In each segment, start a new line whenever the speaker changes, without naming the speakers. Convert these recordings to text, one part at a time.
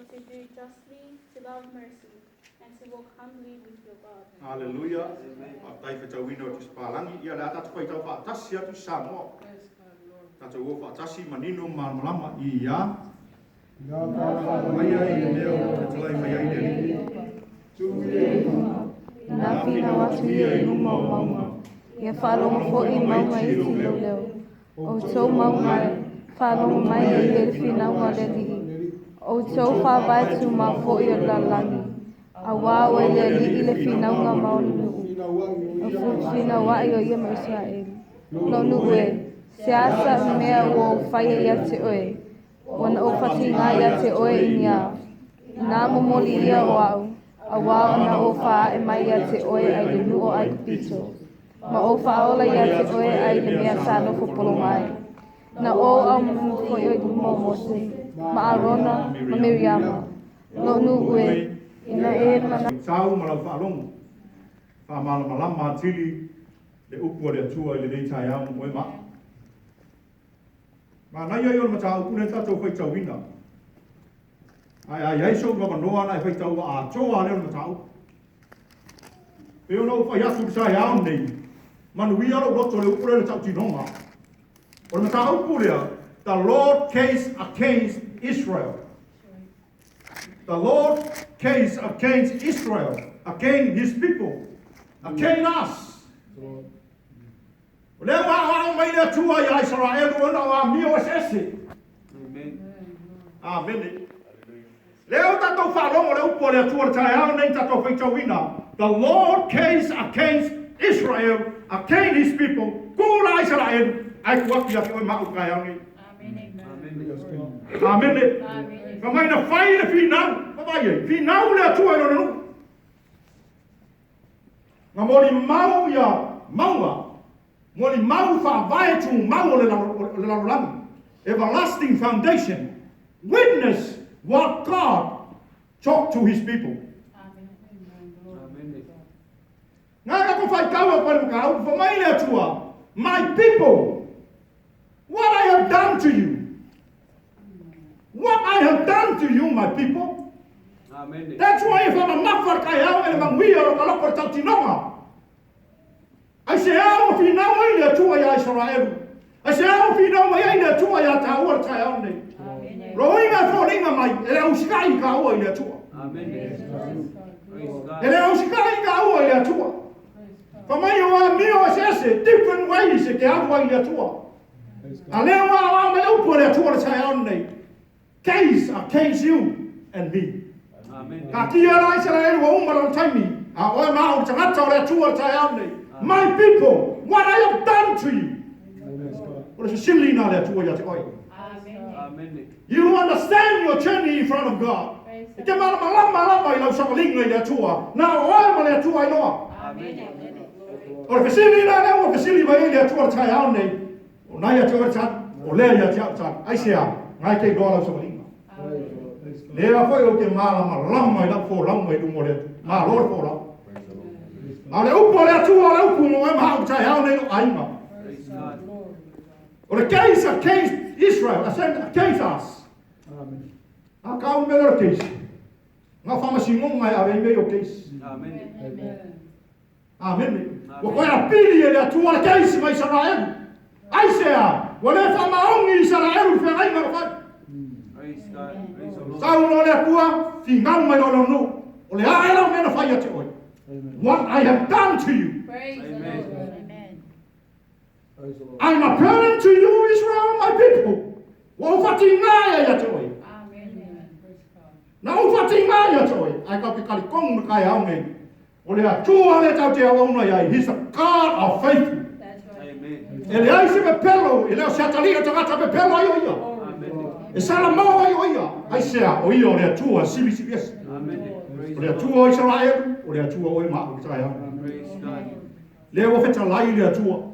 to do justly, to love mercy, and to walk humbly with your God.
Hallelujah. Atai whetau ino tu spalangi. Ia le atatu whaitau whaatasi atu Samoa. Tātou o whaatasi manino malama I ia. Maia I leo, tatalai mai ai neri.
Nā whina watu ia I luma o maunga. Ia whalonga fo I maunga I tilo leo. O tau maunga whalonga mai I le whinaunga le li. O tau whawaitu ma fo I la langi. A wāo I le li I le whinaunga maoni nuu. O whina wai o ia ma Israel. No nuu e, se asa mea o whaia ia te oe. Wana o whatinga ia te oe I nia. Nā momoli ia o au. A wāo na o wha e mai ia te oe ai le nu o ai kupito. Ma o whaola ia te oe ai le mea tāno fo polongai. Na o au mumu ko i o mo mose. Ma Arona, ma Miriama. No nu ue, ina e mana.
Tau malau whaalongo. Whaamala malama tili. Le upua le atua I le nei tai au moe ma. Ma nai ai o le matau kune tatou whaitau ina. Ai so ma noa na whaitau a toa le o le matau. Peo no whai asu kisai au nei. Manu ia lo roto le upua le tau tinonga. O le matau pulea, the Lord case against Israel. The Lord case against Israel, against his people, against us. Leo wa mai le tua I Israel ona wa mio sese. Amen. Leo tatou whalongo le upo le tua tai au nei tatou whaitawina. The Lord case against Israel, against his people. Kula Israel ai kuaki ake oi mau kai au nei. Amen. Kamai na whai le whinau. Kamai e. Whinau le atua I no. Ngā mori mau ia maua. Mori mau whaavae tu mau le larulangi. Everlasting foundation. Witness what God talked to his people. Ngā kako whai kaua pare mukau. Whamai le atua. My people. What I have done to you. What I have done to you, my people. Amen. That's why if I'm a mafar kai au ele manguia o kaloko tau tinonga. I say au fi na mai le tua ia Israel. I say au fi na mai le tua ia ta ua tai au nei. Amen. Roinga fo ringa mai ele uskai ka ua ile tua. Amen. Ele uskai ka ua ile tua. For mai o mio sese different ways ke au ile tua. Ale wa mai au po le tua tai au nei. Case against you and me. Amen. Ka kia ra Israel wa umara taimi. A o ma o tangata le tua tai au nei. My people, what I have done to you. What is silly now le tua ya te oi. Amen. You understand your journey in front of God. Te mala malama I lau samalinga le tua. Na o ma le tua I noa. Amen. O le silly na le o silly mai le tua tai au nei. O nai ya te oi chat. O le ya te chat. Ai sea. Ngai te doa lau samalinga. Lea foi o te malama lama I lau fo lau mai dungo le. Ma lor fo lau. Ma le upo le atua le upo mo e maha utai hao nei no ainga. O le case against Israel, against us. Amen. A kau me le case. Nga whamasingong mai a rei o case. Amen. Amen. Wa koe a pili e le atua le case mai Israel. Ai sea, wa le whamaongi Israel whi ngai ngā whai. Sau no le akua, fi ngau mai o no. O le aera o mena whai a te oi. What I have done to you. Praise Amen. The Lord. Amen. I'm a parent to you, Israel, my people. Wa ufati ngāia ya toi. Amen. Na ufati ngāia toi. Ai ka ke kali kongu kai au nei. O le atua le tau te auna iai. He's a God of faithful. That's right. Amen. E le ai se me pelo. E leo se atalia tangata me pelo ai o ia. Amen. E sala mau ai o ia. Ai sea o ia o le atua sili sili esi. Amen. O le atua o Israel. O le atua o e maa o tai au. Leo o feta lai le atua.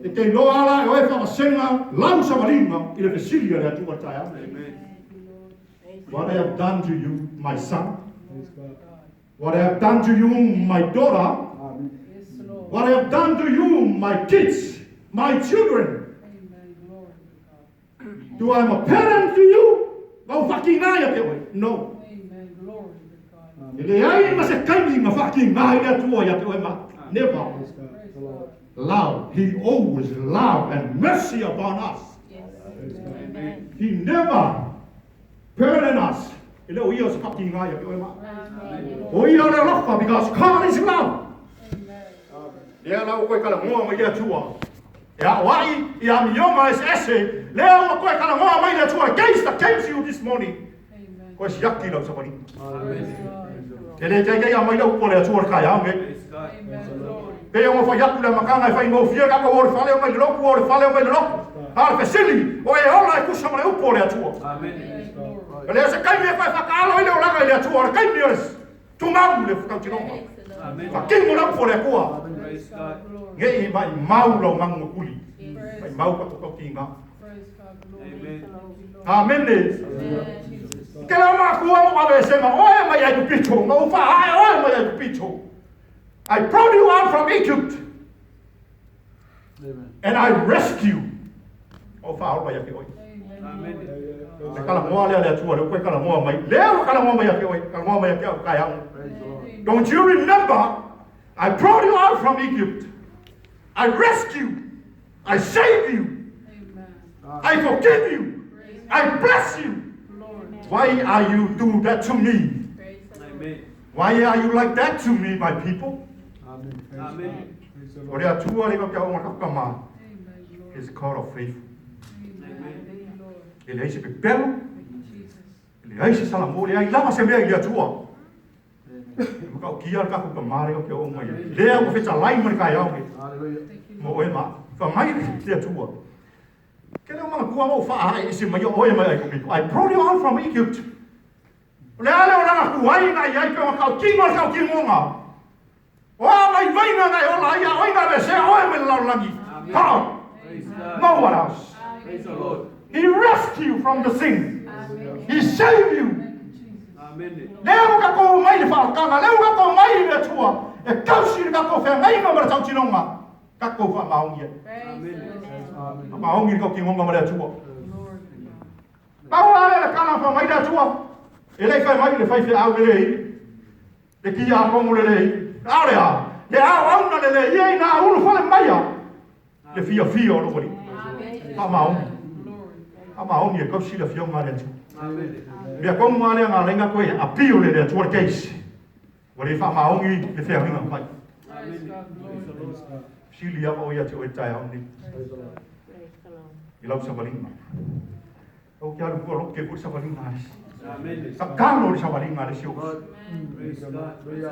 E te loa ala e o e whamasenga lau samaringa I le fesilia le atua tai au. What I have done to you, my son. What I have done to you, my daughter. What I have done to you, my kids, my children. Do I am a parent to you? Mau whakingai ke oi. No.
Amen. Glory to God.
Ele ai ma se kaimi ma whaki ngai le atua ia ke oi ma. Never.
Praise God.
Love. He always love and mercy upon us.
Yes.
Amen.
He never burden us. Ele o ia se whaki ngai ia ke oi ma. O ia le lofa because God is love. Lea lau koe kala ngoa mai lea tua. Ea wai, ia mionga es ese. Lea ua koe kala ngoa mai lea tua. Case that came to you this morning. Koe si yaki lau sabani. Te le kei kei a mai lau po lea tua kai aunge. Pea ngō whai atu lea makanga e whai ngō whia kako ore whale o mai le loku, ore whale o mai le loku. Hara whesili, o e ola e kusa male upo lea tua. Lea se kaimi e koe whakaalo i leo langa i lea tua. Ora kaimi eres tungau le whakautinonga. Whakingo lau po lea kua. Ngei mai mauro mango kuli. Mai mau ka toko kinga. Amen. Ke la ma kuwa mo ave se ma oe mai ai picho. No fa ai oe mai ai picho. I brought you out from Egypt. And I rescue. O fa o mai ai oi. Amen. Kala mo ale ale tua le koe kala mo mai. Leo kala mo mai ai oi. Kala mo mai ai kai au. Don't you remember? I brought you out from Egypt. I rescue you. I save you. I forgive you. I bless you. Why are you do that to me? Why are you like that to me, my people? Amen. Is God of faithful. Ele se bebelo. Ele se salamore. Ele lama se mea ia tua. Kau kia ka ku mare o ke o mai. Lea ko feta lai mai kai au. Mo e ma. Fa mai te tua. Ke le ma ku mo fa ai se mai o e mai ko. I brought you out from Egypt. Le ale o na ku ai na ia ko ka ki nga. O mai vai na o la ia o na se o e mai la langi. Ha. No one else. Praise the Lord. He rescued you from the sin. He saved you. Leo ka ko mai le whaakanga, leo ka ko mai le tua, e kausi ka ko whea ngai ma mara tau tinonga, ka ko wha maongia. Maongia ka ki ngonga mara tua. Pau ale le kala wha mai le tua, e lei whai mai le whai whea au le lei, le ki a kongu le lei, aore a, le au auna le lei, iei na ulu whale maia, le fia o lo wari. Pa maongia. Pa maongia kausi le fionga le tua. Bia kong male nga lenga koe a pio le le tuar case. Wale fa maongi le fea hinga pai. Sili apa o ia te o tai auni. I lau sa valinga. O kia rupu alo ke pur sa valinga aris. Sa kano le sa valinga aris yo.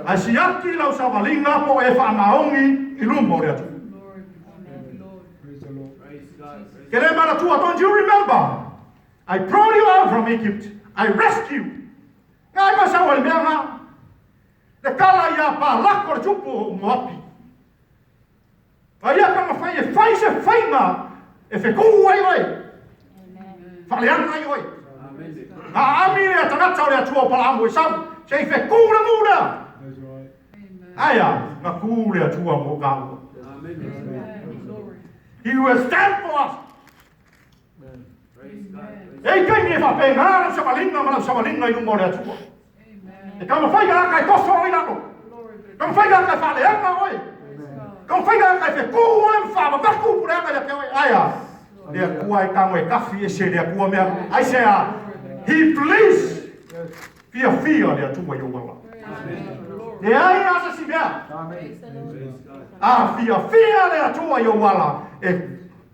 A siaki lau sa valinga po e fa maongi I lumbo le atu. Kere mara tua, don't you remember? I brought you out from Egypt. I rescue. Ngai ma sa wal mea le kala ia pa lako le tupu moapi. Ai aka ma fai e fai se fainga e feku ai oi. Fale ana ai oi. Na ami le tangata o le atua pala amu e sau. Se i feku le muda. Aia, na ku le atua mo kau. He will stand for us. Ei kai me fa pe na sa valinga ma sa valinga I lumbo le atua. E kama fai ga kai toso ai lako. Kama fai ga kai fa le ana oi. Kama fai ga kai fe ku oi fa ba ku pura ga le pe oi. Aia. Le ku ai ka mo kafi e se le ku me ai se a. He please. Fia le atua yo wala. Le ai asa si bea. Ah fia le atua yo wala. E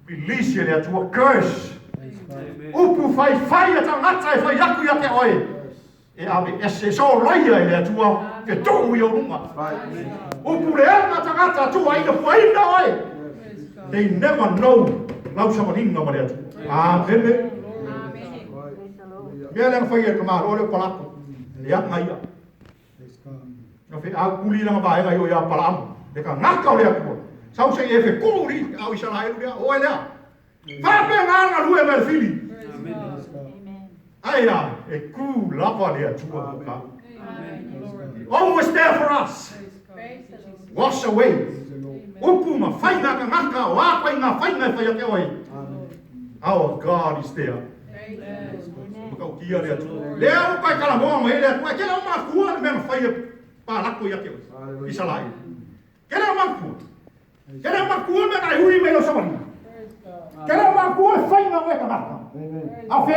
release le atua curse. Upu fai a tangata e fai aku ia te oe. E ave ese so laia e le atua ke tohu I o runga. Upu le anga tangata atua ina fuaina oe. They never know lau samaringa ma le atua. Amen. Mea lenga fai e kamaro o le palako. Le anga ia. Nga fai au kuli langa vaenga I o ia palamu. Le ka ngaka o le atua. Sau se e fe kuri au isala e lea. Oe lea. Fape nganga lue me le fili. Aia, e ku lava le atua moka. Always there for us. Wash away. Upu ma whainga ka ngaka o a whainga whainga whai ake oi. Our God is there. Muka kia le atu. Le au kai kala mo mai le atu. Ke la ma kua me fai pa la ko ya ke. Isalai. Ke la ma kua. Ke la ma kua me ai hui me lo sabani.
Praise God.
Ke la ma kua fai na we ka mata. A fe